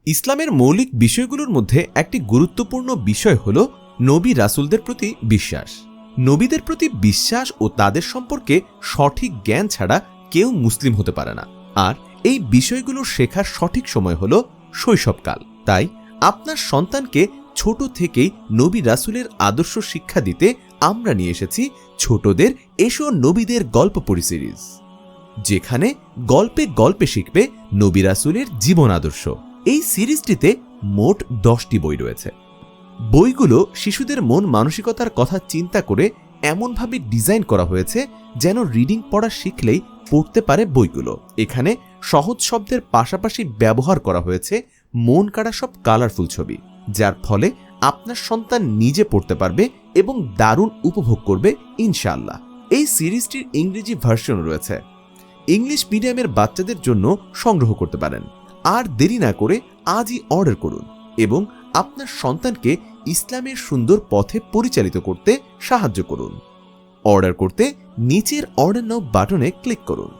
ইসলামের মৌলিক বিষয়গুলোর মধ্যে একটি গুরুত্বপূর্ণ বিষয় হল নবী রাসূলদের প্রতি বিশ্বাস। নবীদের প্রতি বিশ্বাস ও তাদের সম্পর্কে সঠিক জ্ঞান ছাড়া কেউ মুসলিম হতে পারে না। আর এই বিষয়গুলো শেখার সঠিক সময় হল শৈশবকাল। তাই আপনার সন্তানকে ছোট থেকেই নবী রাসূলের আদর্শ শিক্ষা দিতে আমরা নিয়ে এসেছি ছোটদের এসো নবীদের গল্প পড়ি সিরিজ, যেখানে গল্পে গল্পে শিখবে নবী রাসূলের জীবন আদর্শ। এই সিরিজটিতে মোট 10টি বই রয়েছে। বইগুলো শিশুদের মন মানসিকতার কথা চিন্তা করে এমনভাবে ডিজাইন করা হয়েছে যেন রিডিং পড়া শিখলেই পড়তে পারে বইগুলো। এখানে সহজ শব্দের পাশাপাশি ব্যবহার করা হয়েছে মন কাড়া সব কালারফুল ছবি, যার ফলে আপনার সন্তান নিজে পড়তে পারবে এবং দারুণ উপভোগ করবে ইনশাআল্লাহ। এই সিরিজটির ইংরেজি ভার্সন রয়েছে, ইংলিশ মিডিয়ামের বাচ্চাদের জন্য সংগ্রহ করতে পারেন। আর দেরি না করে আজই অর্ডার করুন এবং আপনার সন্তানকে ইসলামের সুন্দর পথে পরিচালিত করতে সাহায্য করুন। অর্ডার করতে নিচের অর্ডার নাও বাটনে ক্লিক করুন।